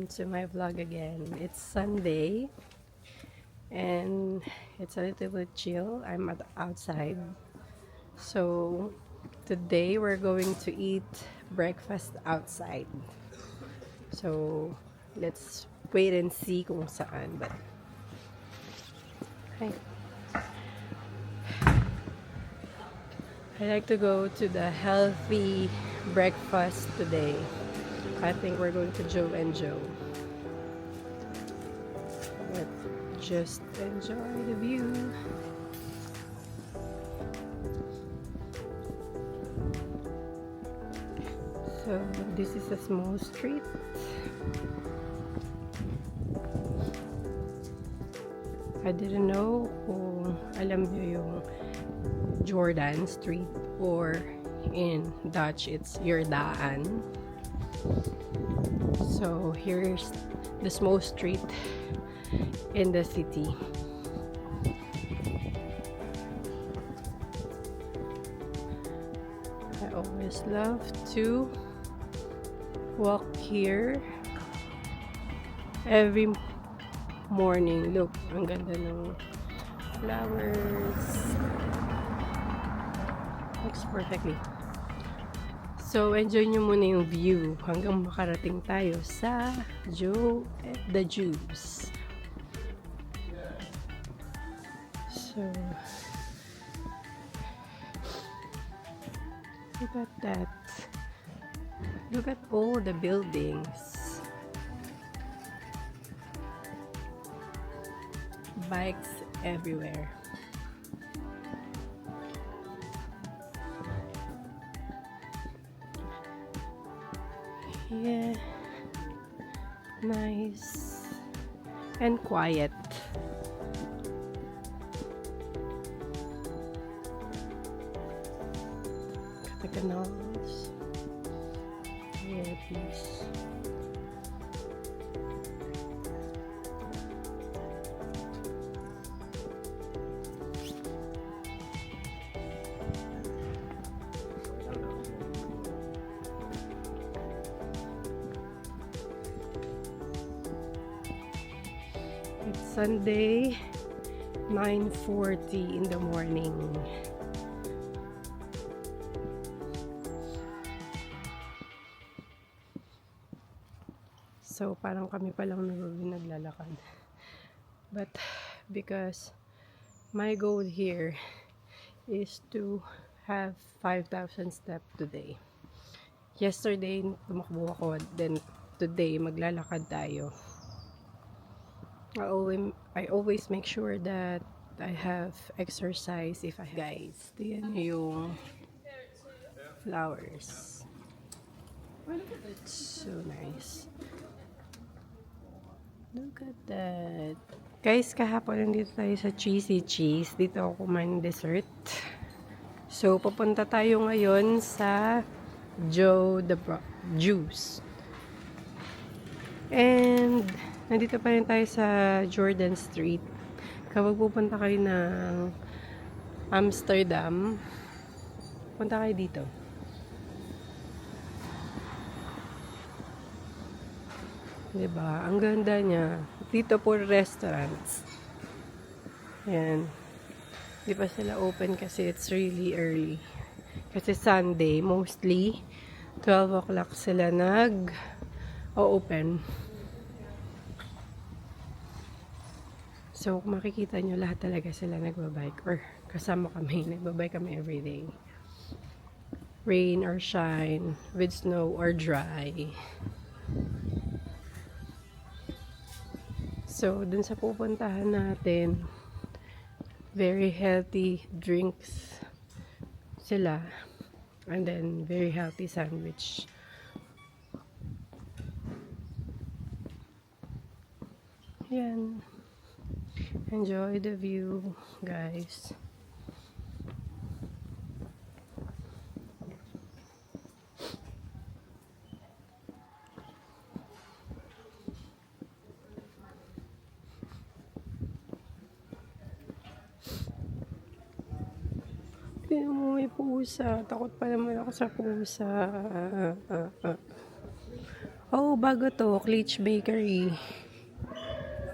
welcome to my vlog again. It's Sunday and it's a little bit chill. I'm outside. So today we're going to eat breakfast outside. So let's wait and see kung saan. But hi. I like to go to the healthy breakfast today. I think we're going to Joe and Joe. But just enjoy the view. So this is a small street. I didn't know kung alam niyo yung Jordan Street or in Dutch it's Jordaan. So here's the small street in the city. I always love to walk here every morning. Look, ang ganda ng flowers. Looks perfectly. So, enjoy nyo muna yung view hanggang makarating tayo sa Joe and the Juice. So, look at that. Look at all the buildings. Bikes everywhere. Yeah, nice and quiet. The canals. Yeah, peace. It's Sunday, 9:40 in the morning. So, parang kami pa lang naglalakad. But, because my goal here is to have 5,000 steps today. Yesterday, tumakbo ako. Then, today, maglalakad tayo. I always make sure that I have exercise if I guys. Tignan yung flowers. So nice. Look at that. Guys, kahapon nandito tayo sa Cheesy Cheese. Dito ako kumain ng dessert. So, pupunta tayo ngayon sa Joe the Juice. And nandito pa rin tayo sa Jordan Street. Kapag pupunta kayo ng Amsterdam, punta kayo dito. Diba? Ang ganda niya. Dito po restaurants. Ayan. Di pa sila open kasi it's really early. Kasi Sunday, mostly 12 o'clock sila nag-open. So, kung makikita nyo, lahat talaga sila nagbabike. Or kasama kami, nagbabike kami everyday. Rain or shine, with snow or dry. So, dun sa pupuntahan natin, very healthy drinks sila. And then, very healthy sandwich. Yan. Enjoy the view, guys. Tingnan mo, may pusa. Takot pa naman ako sa pusa. Oh, bago to. Cleach Bakery.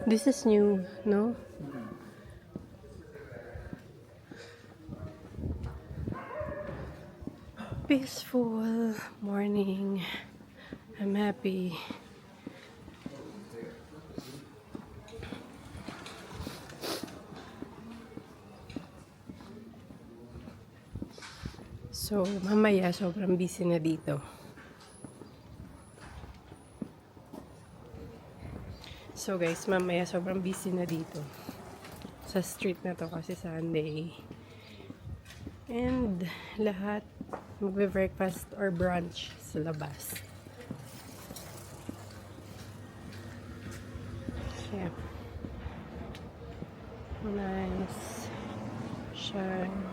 This is new, no? Peaceful morning. I'm happy. So, mamaya sobrang busy na dito. So guys, mamaya sobrang busy na dito. Sa street na to kasi Sunday. And lahat magbe-breakfast or brunch sa labas. Yeah. Nice. Shine.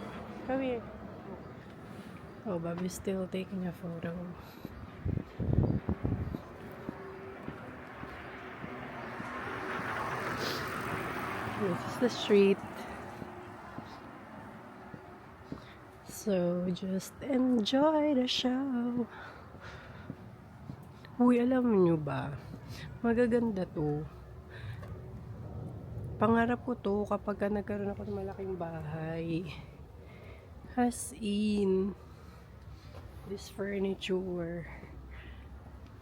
Come here. Oh, Bobby's still taking a photo. This is the street. So, just enjoy the show. Uy, alam nyo ba? Magaganda to. Pangarap ko to kapag nagkaroon ako ng malaking bahay. As in, this furniture.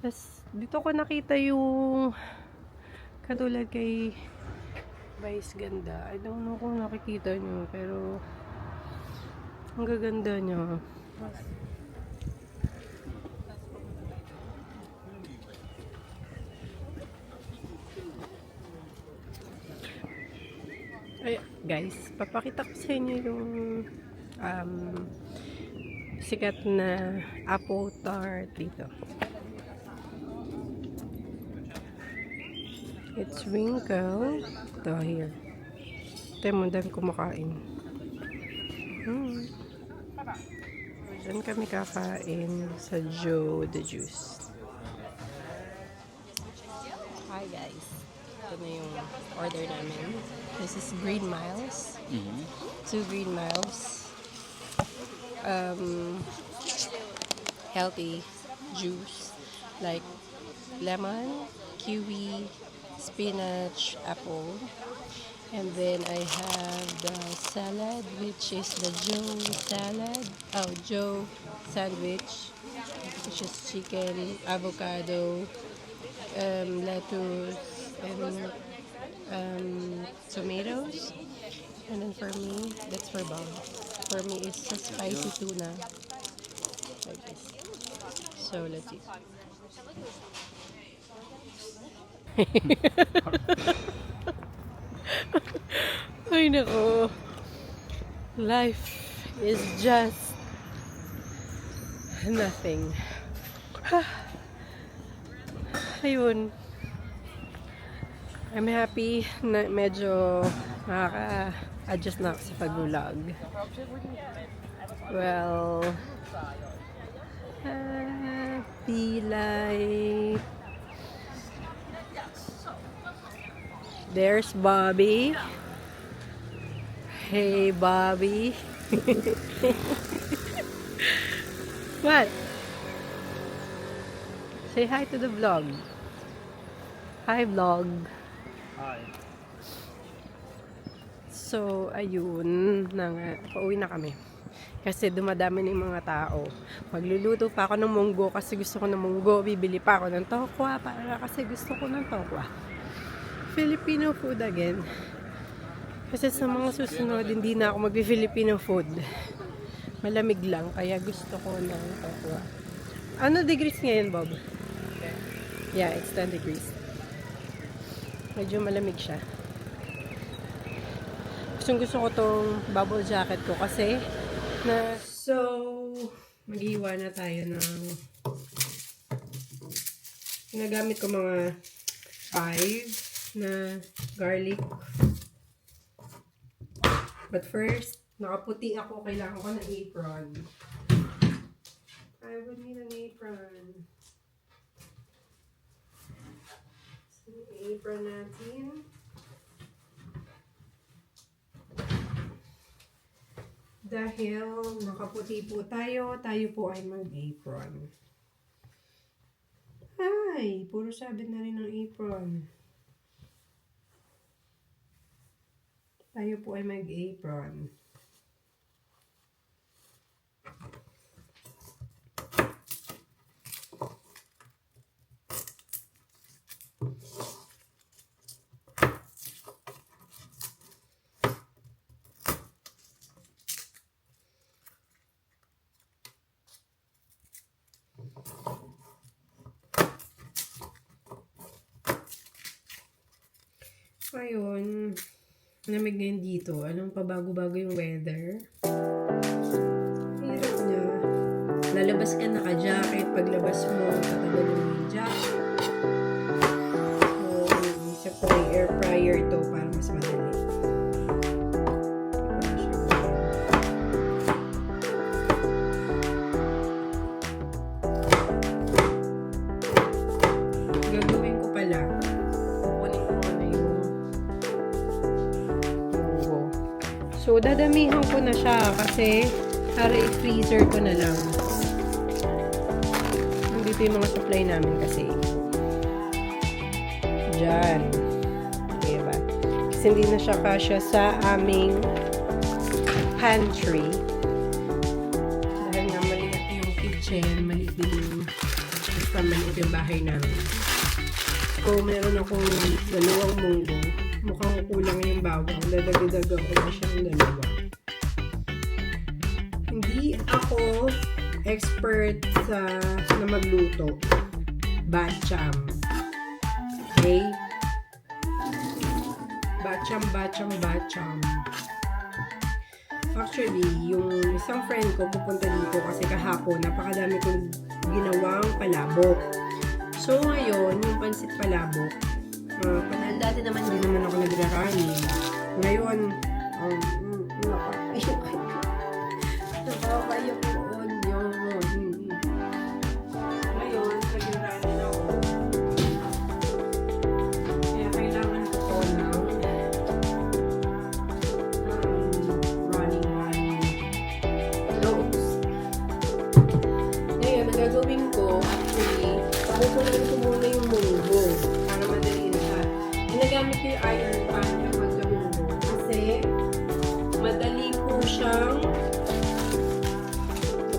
Tapos, dito ko nakita yung katulad kay Vice Ganda. I don't know kung nakikita nyo, pero ang gaganda niya. Ay, guys, papakita ko sa inyo yung sikat na apple tart dito. It's wrinkle. Ito, here. Ito mo, dami kumakain. Diyan kami kakain sa Joe the Juice. Hi guys. Ito na yung order namin. This is Green Miles. 2 Green Miles. Healthy juice like lemon, kiwi, spinach, apple. And then I have the salad, which is the Joe salad. Oh, Joe sandwich, which is chicken, avocado, lettuce, and tomatoes. And then for me, that's for Bob. For me, it's a spicy tuna. Like this. So let's eat. Ay nako. Life is just nothing. Ayun. I'm happy na medyo makaka-adjust na ako sa pag-vlog. Well, happy life. There's Bobby. Hey, Bobby. What? Say hi to the vlog. Hi, vlog. Hi. So, ayun na nga. Pauwi na kami. Kasi dumadami na yung mga tao. Magluluto pa ako ng munggo kasi gusto ko ng munggo. Bibili pa ako ng tokwa para kasi gusto ko ng tokwa. Filipino food again. Kasi sa mga susunod, hindi na ako mag-Filipino food. Malamig lang, kaya gusto ko ng tokwa. Ano degrees ngayon, Bob? Yeah, it's 10 degrees. Medyo malamig siya. Gusto ko tong bubble jacket ko kasi maghiwa na tayo ng ginagamit ko mga 5 na garlic. But first, nakaputi ako. Kailangan ko ng apron. I would need an apron. So, apron natin. Dahil nakaputi po tayo, tayo po ay mag-apron. Ay, puro sabit na rin ng apron. Tayo po ay mag-apron. Ngayon, lamig ngayon dito. Anong pabago-bago yung weather? Hirap niya. Lalabas ka naka-jacket. Paglabas mo, tatagalin mo yung jacket. So, isa po ay air fryer to para mas madali. Gagawin ko pala. So, dadamihan ko na siya kasi para i-freezer ko na lang. Nandito yung mga supply namin kasi. Diyan. Diba? Kasi hindi na siya kasya sa aming pantry. Dahil nga maliit yung kitchen, maliit din yung bahay namin. So, meron akong 2 munggo. Mukhang kulang yung bawang. Dadagdagan ko na siya ng 2. Hindi ako expert na magluto. Bacham. Okay? Bacham. Actually, yung isang friend ko pupunta dito kasi kahapon, napakadami kong ginawang palabok. So, ngayon, yung pansit palabok, dati naman hindi naman ako nagra-running. Ngayon, nakakayok yun. Ngayon, nagra-running ako. Kaya kailangan ko po ng running clothes. Ngayon, nagagawin ko, actually, pakukulan ko muna yung munggo para madali na siya. Ginagamit ko yung iron pan kapag munggo kasi madali po siyang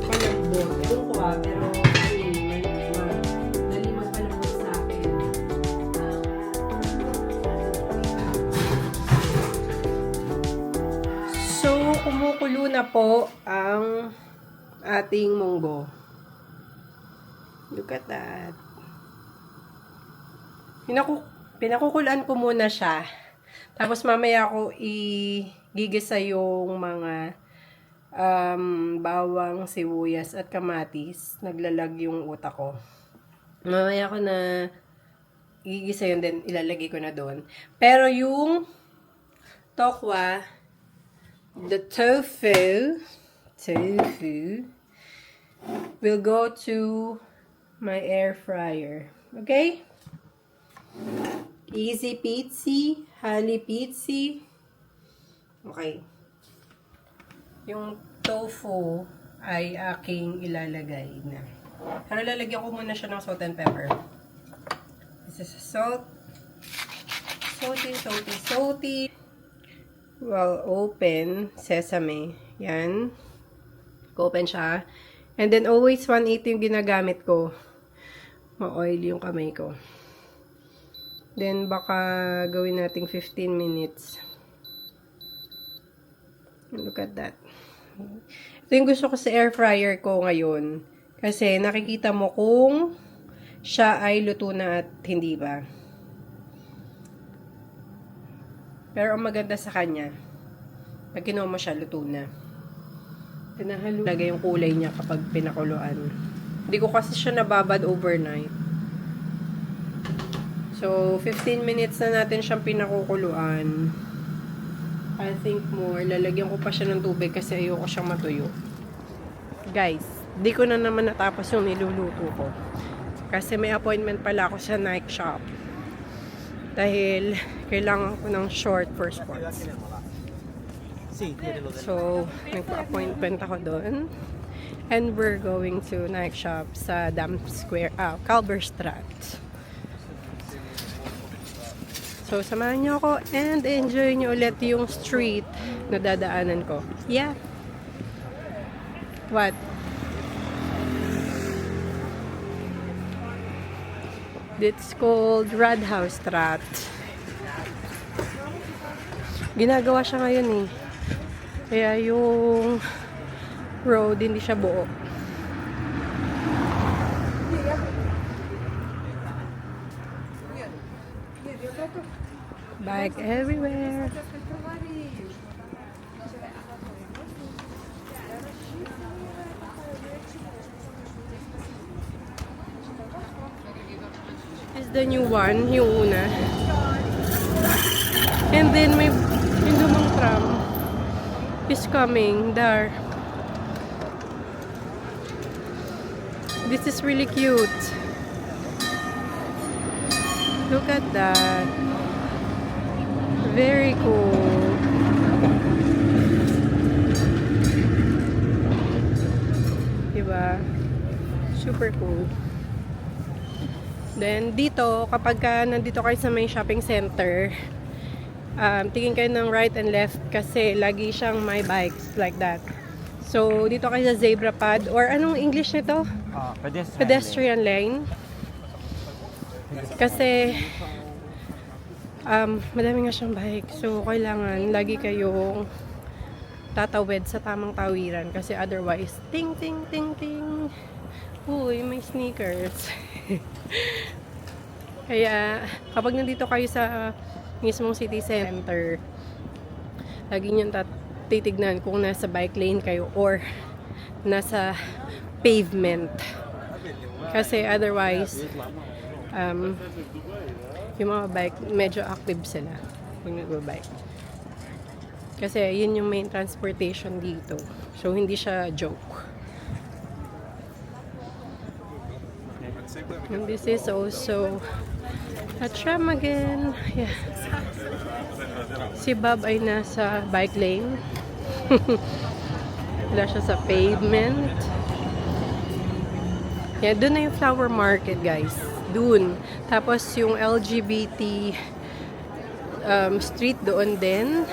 palambot. Ewan ko pero madali magpalambot sa akin. So, kumukulo na po ang ating munggo. Look at that. Pinakukulaan ko muna siya. Tapos mamaya ako igigisa yung mga bawang, sibuyas at kamatis. Naglalag yung utak ko. Mamaya ko na igigisa yun, then ilalagay ko na doon. Pero yung tokwa, the tofu will go to my air fryer. Okay? Easy peasy, honey peasy. Okay. Yung tofu ay aking ilalagay na. Pero lalagyan ko muna siya ng salt and pepper. This is salt. Salty. Well, open sesame. Yan. Open siya. And then always 180 yung ginagamit ko. Ma-oil yung kamay ko. Then, baka gawin nating 15 minutes. Look at that. Ito yung gusto ko sa air fryer ko ngayon. Kasi nakikita mo kung siya ay luto na at hindi ba. Pero ang maganda sa kanya, pag kinuha mo siya, luto na. Pinahalo lagay yung kulay niya kapag pinakuluan. Hindi ko kasi siya nababad overnight. So, 15 minutes na natin siyang pinakukuluan. I think more. Lalagyan ko pa siya ng tubig kasi ayoko siyang matuyo. Guys, di ko na naman natapos yung niluluto ko. Kasi may appointment pala ako sa night shop. Dahil kailangan ko ng short for sports. So, nagpa-appointment ako doon. And we're going to night shop sa Dam Square, Calverstraat. So, samahan niyo ako and enjoy niyo ulit yung street na dadaanan ko. Yeah. What? It's called Radhausstraat. Ginagawa siya ngayon eh. Kaya yung road hindi siya buo. Bike everywhere. This is the new one, yung una. And then may yung lumang tram is coming there. This is really cute. Look at that. Very cool. Diba? Super cool. Then, dito, kapag nandito kayo sa may shopping center, tingin kayo ng right and left kasi lagi siyang may bikes like that. So, dito kayo sa zebra pad or anong English nito? Pedestrian lane. Kasi madami nga siyang bike. So, kailangan lagi kayong tatawid sa tamang tawiran kasi otherwise, ting, ting, ting, ting. Uy, may sneakers. Kaya, kapag nandito kayo sa mismong city center, lagi nyo titignan kung nasa bike lane kayo or nasa pavement. Kasi otherwise, yung mga bike, medyo active sila pag nag-bike. Kasi yun yung main transportation dito. So, hindi siya joke. And this is also a tram again. Yeah. Si Bob ay nasa bike lane. Wala siya sa pavement. Yeah, doon na yung flower market, guys. Doon. Tapos yung LGBT street doon din.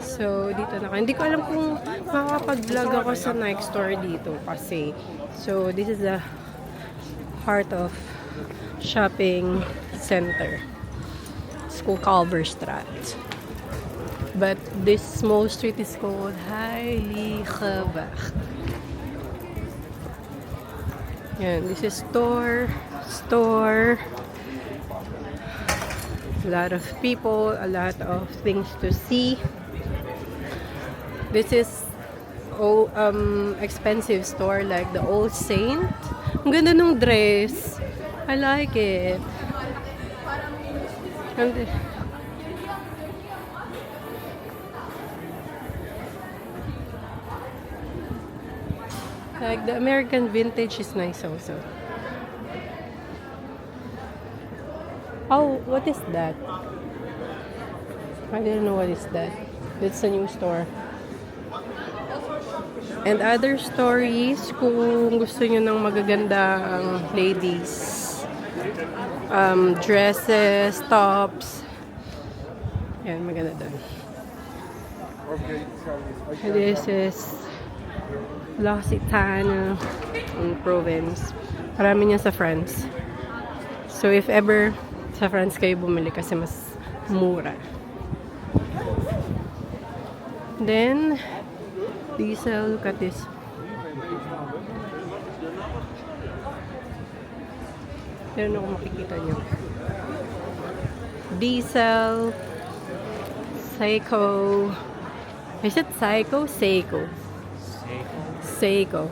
So, dito na. Hindi ko alam kung makakapag-vlog ako sa next store dito kasi. So, this is the heart of shopping center. It's called Kalverstraat. But this small street is called Heiligenberg. Yan, this is store. A lot of people, a lot of things to see. This is expensive store like the Old Saint. Ang ganda ng dress. I like it. And like the American vintage is nice also. Oh, what is that? I didn't know what is that. It's a new store. And other stories, kung gusto nyo ng magagandang ladies, dresses, tops. Yan, maganda doon. This is L'Occitane in province. Marami niya sa France. So if ever sa France kayo bumili kasi mas mura. Then, diesel, look at this. Meron ako makikita nyo. Diesel, Seiko. Is it Seiko? Seiko. Seiko.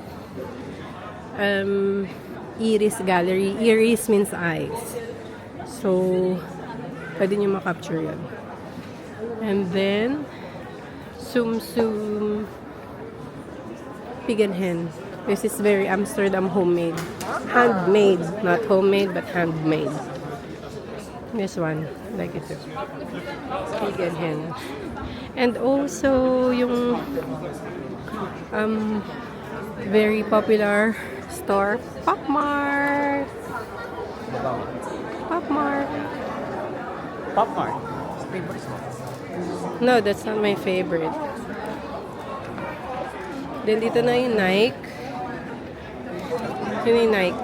Iris Gallery. Iris means eyes. So, pwede nyo makapture yan. And then, Tsum Tsum Pig and Hen. This is very Amsterdam homemade. Handmade. Not homemade, but handmade. This one. Like it too. Pig and Hen. And also, yung very popular store, Pop Mart. Pop Mart. Pop Mart. Favorite mo? No, that's not my favorite. Then dito na yung Nike. Yun yung Nike.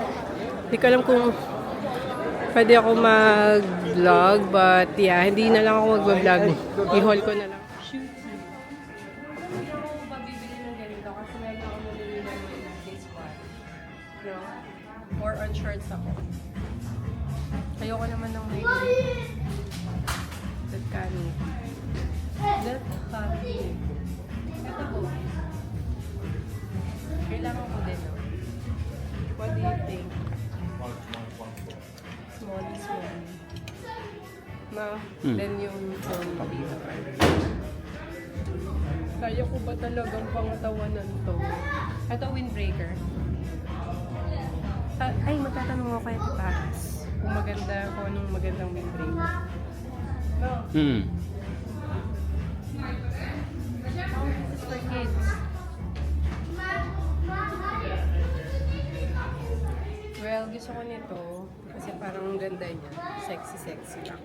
Hindi ko alam kung pwede ako mag-vlog, but yeah, hindi na lang ako mag-vlog. I-haul ko na lang. Shoot. Hindi ako mabibili ng ganito kasi meron ako nabibili ng this one. No? Or on shorts ako. Ayoko naman ng may that kani. That kani. Ito po. Kailangan ko din, no? What do you think? Small. Na, then yung phone dito. Kaya ko ba talagang pangatawanan to? Ito, windbreaker. Ay, magtatanong ako kay Tiparas. Kung maganda, kung anong magandang windbreaker. No. Oh, this is for kids. Well, gusto ko nito kasi parang ang ganda niya. Sexy lang.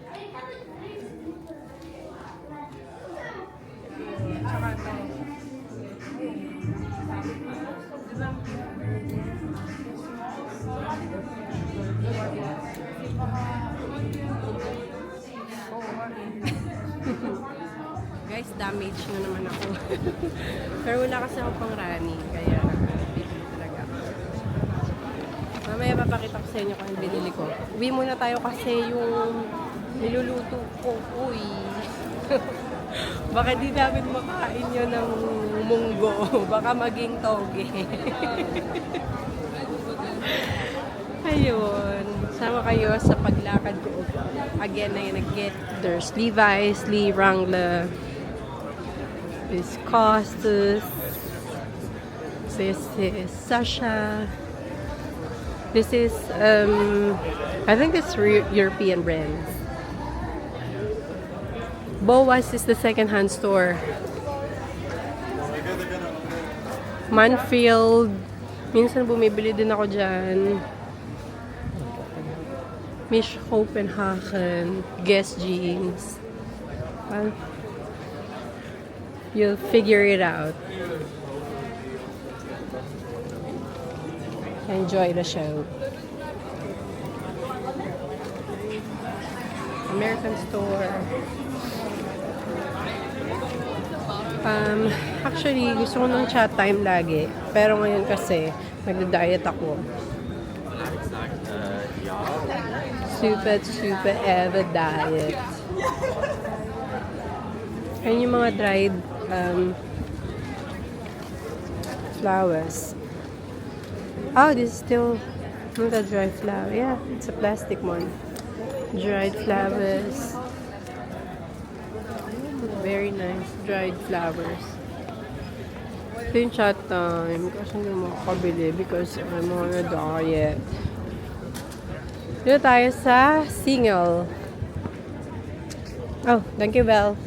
Tsaka ito. Diba? Guys, damage na naman ako. Pero wala kasi ako pang running, kaya bibili talaga ako. Mamaya papakita ko sa inyo kung yung binili ko. Uwi muna tayo kasi yung niluluto ko. Uy! Baka di namin makain yun ng munggo. Baka maging toge. Ayun. Sama kayo sa paglakad ko. Again, I nag-get there's Levi's, Lee Wrangler, this Costas, this is Sasha. This is, I think it's European brand. Boas is the second-hand store. Manfield. Minsan bumibili din ako dyan. Mish Copenhagen. Guess Jeans. Well, you'll figure it out. Enjoy the show. American store. Actually, gusto ko ng chat time lagi. Pero ngayon kasi, nagda-diet ako. Super ever diet. Ayan yung mga dried flowers. Oh, this is still not a dried flower. Yeah, it's a plastic one. Dried flowers. Very nice. Dried flowers. Ito yung chat time. Kasi hindi mo makakabili because I'm on a diet. Dito tayo sa single. Oh, thank you, Belle.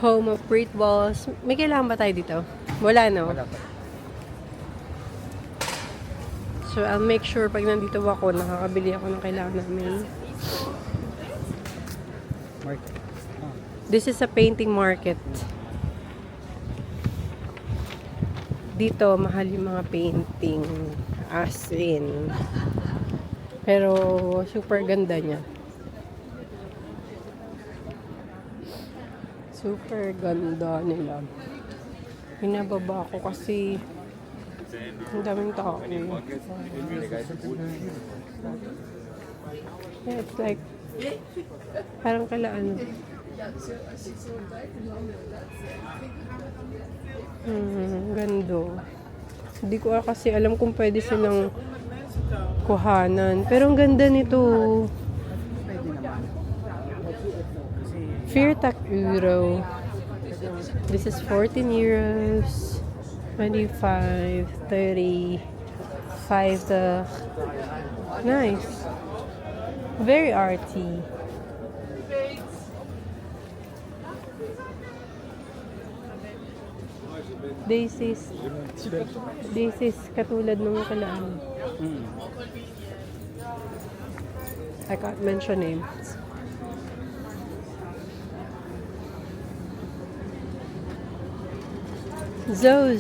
Home of Great Walls. May kailangan ba tayo dito? Wala, no? Wala pa. So, I'll make sure pag nandito ako, nakakabili ako ng kailangan namin. Market. Oh. This is a painting market. Dito, mahal yung mga painting. As in. Pero, super ganda niya. Super ganda nila. Pinababa ako kasi ang daming tao. Yeah, it's like parang kalaan. Gando. Hindi ko kasi alam kung pwede silang kuhanan. Pero ang ganda nito. €4. This is €14. 25, 30, 5. Nice. Very arty. This is katulad nung kalaan. Mm. I can't mention names. Zo.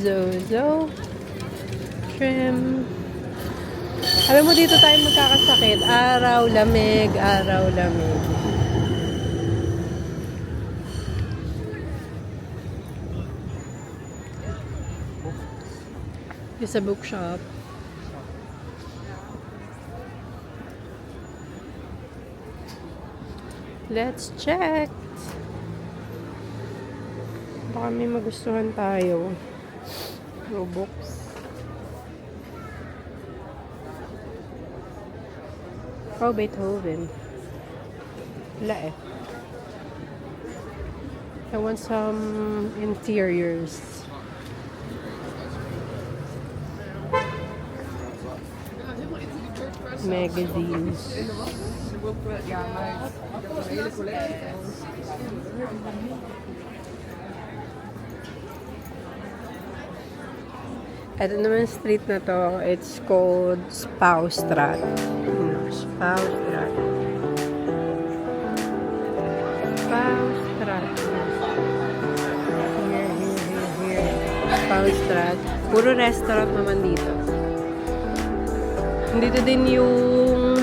Trim. Alam mo, dito tayo magkakasakit. Araw, lamig. It's a bookshop. Let's check. Baka may magustuhan tayo. No books. Oh, Beethoven. Wala eh. I want some interiors. Magazines. Ito naman street na to, it's called Spouwstraat. Spouwstraat. Here. Spouwstraat. Puro restaurant naman dito. Dito din yung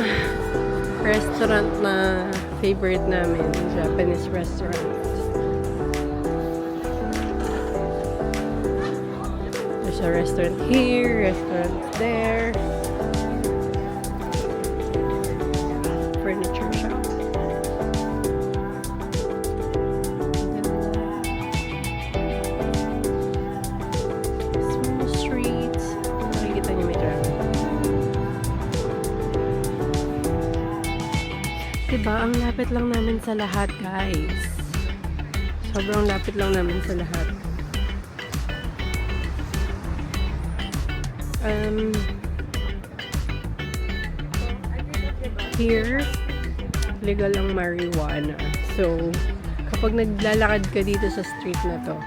restaurant na favorite namin, Japanese restaurant. There's a restaurant here, restaurant there. Furniture shop. Small streets. Makikita niyo may traffic. Diba, ang lapit lang namin sa lahat, guys. Sobrang lapit lang namin sa lahat. Here, legal ang marijuana. So, kapag naglalakad ka dito sa street na to,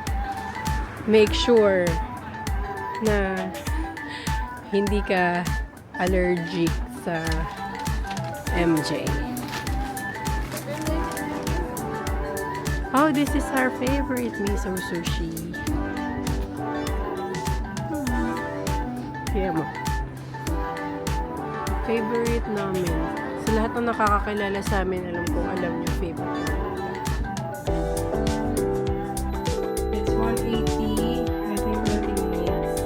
make sure na hindi ka allergic sa MJ. Oh, this is our favorite miso sushi. Kaya mo. Favorite namin. Sa lahat ng nakakakilala sa amin, alam kong alam yung favorite namin. It's 180. I think 30 minutes.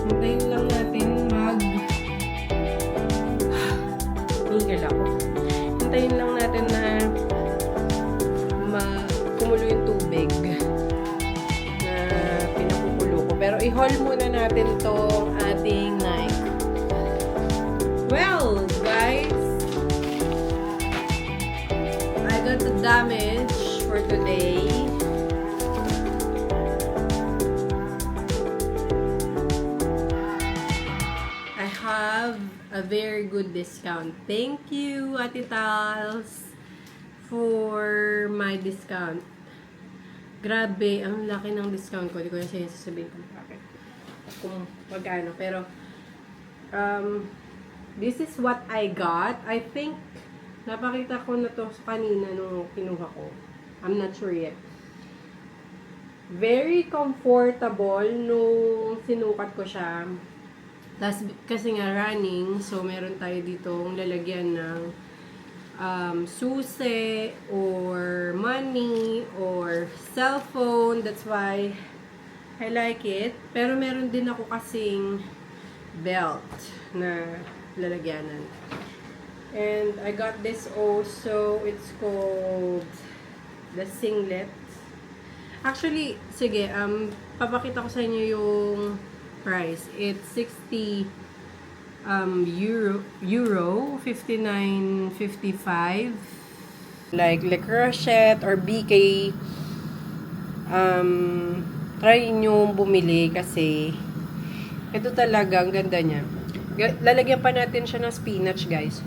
Hintayin lang natin Hingal ako. Hintayin lang natin na kumulo yung tubig na pinakukulo ko. Pero i-haul muna natin tong ating knife. Well, guys, I got the damage for today. I have a very good discount. Thank you, Ate Tals, for my discount. Grabe, ang laki ng discount ko. Hindi ko na siya sasabihin kung bakit. Kung magkano. Pero, this is what I got. I think, napakita ko na to kanina nung kinuha ko. I'm not sure yet. Very comfortable nung sinukat ko siya. Tas, kasi nga running, so meron tayo ditong lalagyan ng susi or money or cellphone. That's why I like it. Pero meron din ako kasing belt na lalagyanan. And I got this also. It's called the singlet. Actually, sige, papakita ko sa inyo yung price. It's 60 euro 59.55. Like Le Crochet or BK, try nyo bumili kasi ito talaga, ang ganda niya. Lalagyan pa natin siya ng spinach, guys.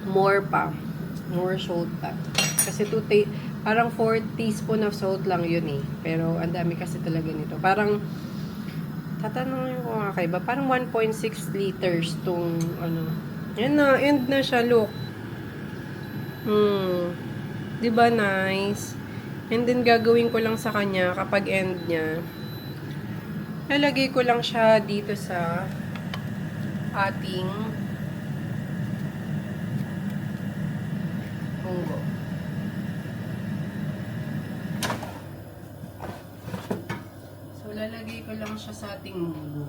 More pa. More salt pa. Kasi parang 4 teaspoon of salt lang yun eh. Pero ang dami kasi talaga nito. Parang, tatanungin ko nga kay ba, parang 1.6 liters tong ano. Yan na, end na siya, look. Diba nice? And then gagawin ko lang sa kanya kapag end niya. Lalagay ko lang siya dito sa ating munggo. So, lalagay ko lang siya sa ating munggo.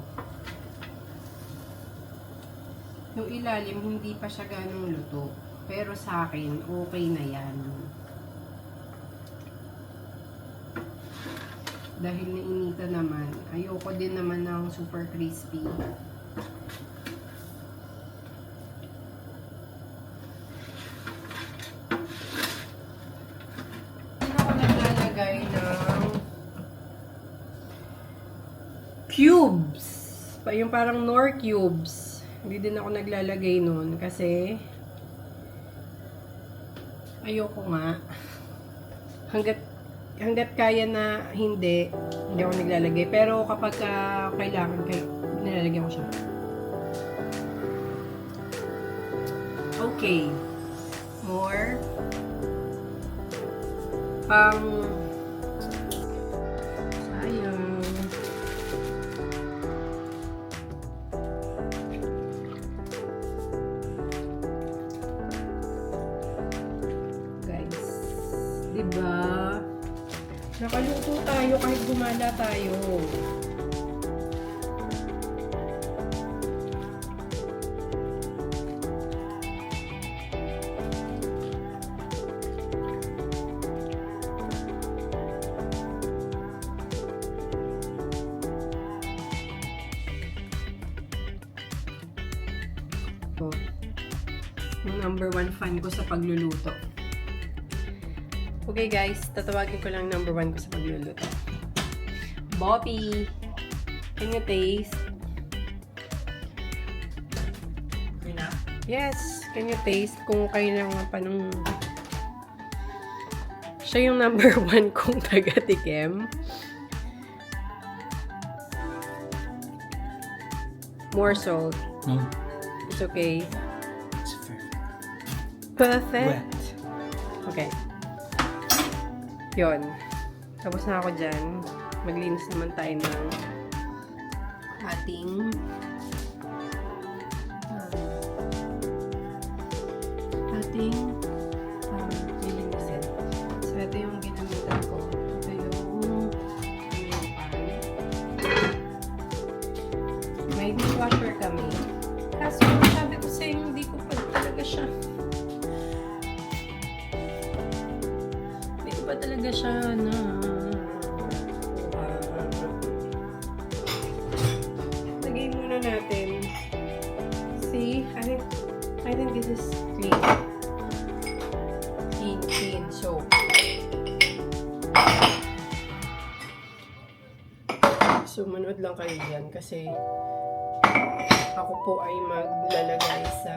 Yung ilalim, hindi pa siya ganong luto. Pero sa akin, okay na yan. Dahil nainita naman, ayoko din naman ng super crispy. Hindi ako naglalagay ng cubes. Yung parang Knorr cubes. Hindi din ako naglalagay nun kasi ayoko nga. Hanggat kaya na hindi ako naglalagay. Pero kapag kailangan, nilalagyan ko siya. Okay. More. Sayang. Guys. Diba? Nakaluto tayo kahit gumala tayo. Yung number 1 fan ko sa pagluluto. Okay guys, tatawagin ko lang number 1 ko sa pagluluto. Bobby! Can you taste? Yes! Can you taste kung kailangan pa nung... Siya yung number 1 kong taga-tikim. More salt. No. It's okay. It's fair. Perfect. Wet. Okay. Yon. Tapos na ako dyan. Maglinis naman tayo ng ating lilinisin. So, ito yung ginamitan ko. Ito yung pan. May dishwasher kami. Kaso, sabi ko sa'yo, hindi ko pa talaga siya. Hindi ko pa talaga siya na lagay muna natin. See? I think this is clean. Clean soap. So, manood lang kayo dyan kasi ako po ay maglalagay sa